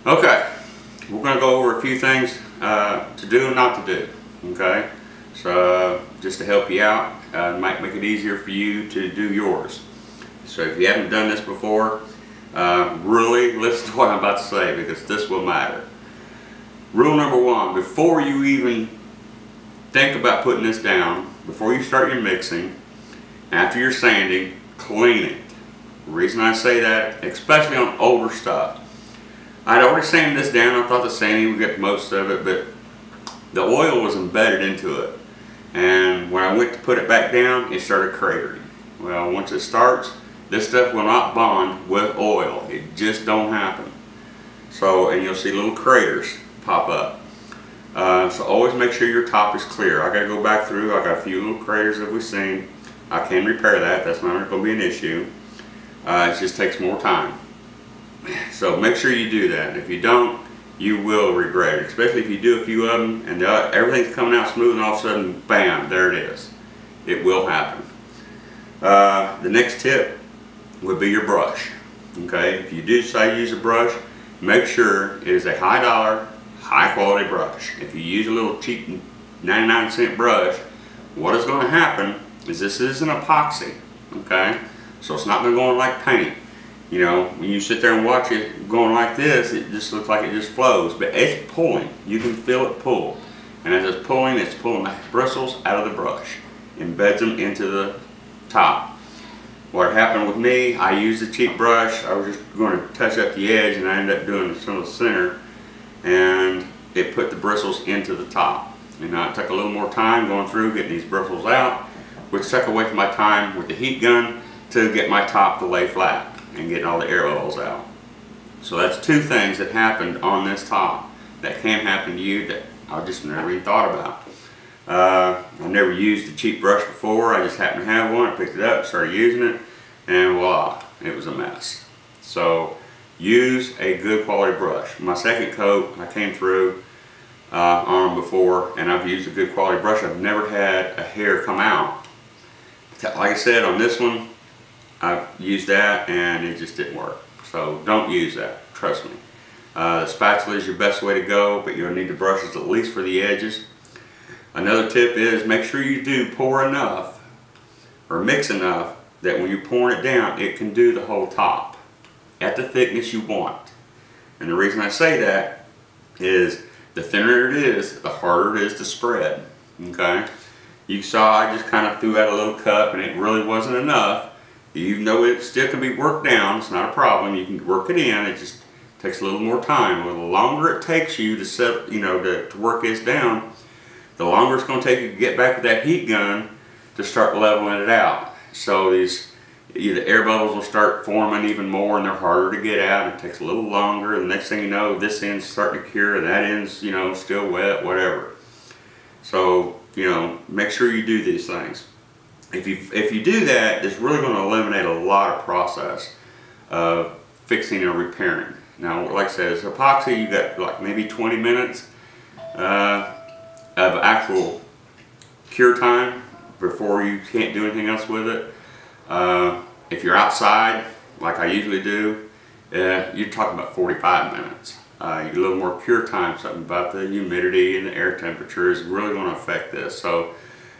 Okay, we're going to go over a few things to do and not to do. Okay, so just to help you out, might make it easier for you to do yours. So if you haven't done this before, really listen to what I'm about to say, because this will matter. Rule number one: before you even think about putting this down, before you start your mixing, after you're sanding, clean it. The reason I say that, especially on older stuff, I'd already sanded this down. I thought the sanding would get most of it, but the oil was embedded into it. And when I went to put it back down, it started cratering. Well, once it starts, this stuff will not bond with oil. It just don't happen. So, and you'll see little craters pop up. So always make sure your top is clear. I got to go back through. I got a few little craters that we've seen. I can repair that. That's not going to be an issue. It just takes more time. So make sure you do that. If you don't, you will regret it, especially if you do a few of them and everything's coming out smooth and all of a sudden, bam, there it is. It will happen. The next tip would be your brush. Okay, if you do decide to use a brush, make sure it is a high dollar, high quality brush. If you use a little cheap 99-cent brush, what is going to happen is this is an epoxy. Okay, so it's not going to go on like paint. You know, when you sit there and watch it going like this, it just looks like it just flows, but it's pulling. You can feel it pull. And as it's pulling the bristles out of the brush, embeds them into the top. What happened with me, I used a cheap brush. I was just going to touch up the edge, and I ended up doing some of the center, and it put the bristles into the top. And now it took a little more time going through, getting these bristles out, which took away from my time with the heat gun to get my top to lay flat and getting all the air bubbles out. So that's two things that happened on this top that can happen to you that I just never even thought about. I never used a cheap brush before. I just happened to have one. I picked it up, started using it, and voila, it was a mess. So use a good quality brush. My second coat, I came through on them before, and I've used a good quality brush. I've never had a hair come out. Like I said, on this one, I've used that and it just didn't work. So don't use that, trust me. The spatula is your best way to go, but you'll need the brushes at least for the edges. Another tip is make sure you do pour enough or mix enough that when you're pouring it down, it can do the whole top at the thickness you want. And the reason I say that is the thinner it is, the harder it is to spread. Okay? You saw I just kind of threw out a little cup and it really wasn't enough. Even though it still can be worked down, it's not a problem. You can work it in. It just takes a little more time. Well, the longer it takes you to set, to work this down, the longer it's going to take you to get back with that heat gun to start leveling it out. So the air bubbles will start forming even more, and they're harder to get out. It takes a little longer. The next thing you know, this end's starting to cure, and that end's, still wet, whatever. So, make sure you do these things. If you do that, it's really going to eliminate a lot of process of fixing and repairing. Now, like I said, it's epoxy. You got like maybe 20 minutes of actual cure time before you can't do anything else with it. If you're outside, like I usually do, you're talking about 45 minutes. You get a little more cure time. Something about the humidity and the air temperature is really going to affect this. So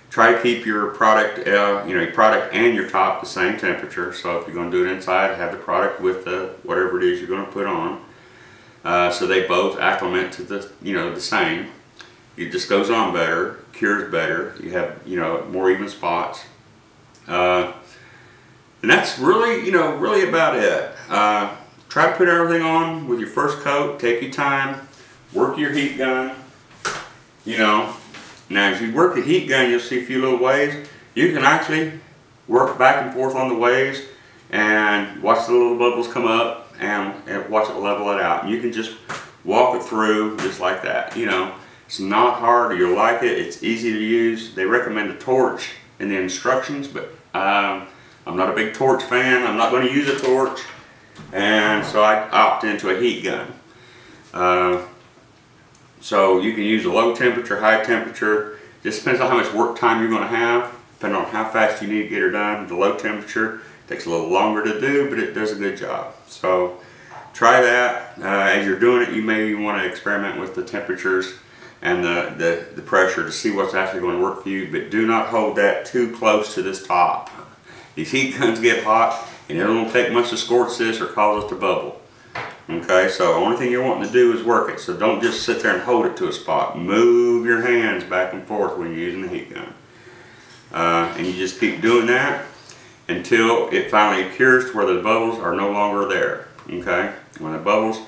try to keep your product, your product and your top the same temperature. So if you're going to do it inside, have the product with whatever it is you're going to put on, so they both acclimate to the, the same. It just goes on better, cures better. You have, more even spots, and that's really, really about it. Try to put everything on with your first coat. Take your time, work your heat gun. Now, as you work the heat gun, you'll see a few little waves. You can actually work back and forth on the waves and watch the little bubbles come up and watch it level it out. You can just walk it through just like that. It's not hard. You'll like it. It's easy to use. They recommend a torch in the instructions, but I'm not a big torch fan. I'm not going to use a torch, and so I opt into a heat gun. So you can use a low temperature, high temperature. Just depends on how much work time you're going to have, depending on how fast you need to get her done. The low temperature takes a little longer to do, but it does a good job. So try that. As you're doing it, you may want to experiment with the temperatures and the pressure to see what's actually going to work for you, but do not hold that too close to this top. These heat guns get hot and it don't take much to scorch this or cause it to bubble. Okay, so the only thing you're wanting to do is work it, so don't just sit there and hold it to a spot. Move your hands back and forth when you're using the heat gun. And you just keep doing that until it finally cures to where the bubbles are no longer there. Okay, when the bubbles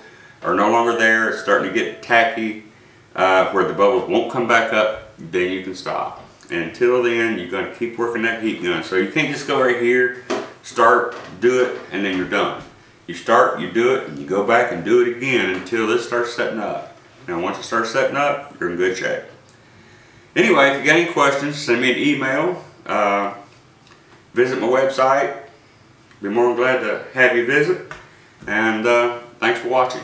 are no longer there, it's starting to get tacky, where the bubbles won't come back up, then you can stop. And until then, you're going to keep working that heat gun. So you can't just go right here, start, do it, and then you're done. You start, you do it, and you go back and do it again until this starts setting up. Now once it starts setting up, you're in good shape. Anyway, if you got any questions, send me an email. Visit my website. Be more than glad to have you visit. And thanks for watching.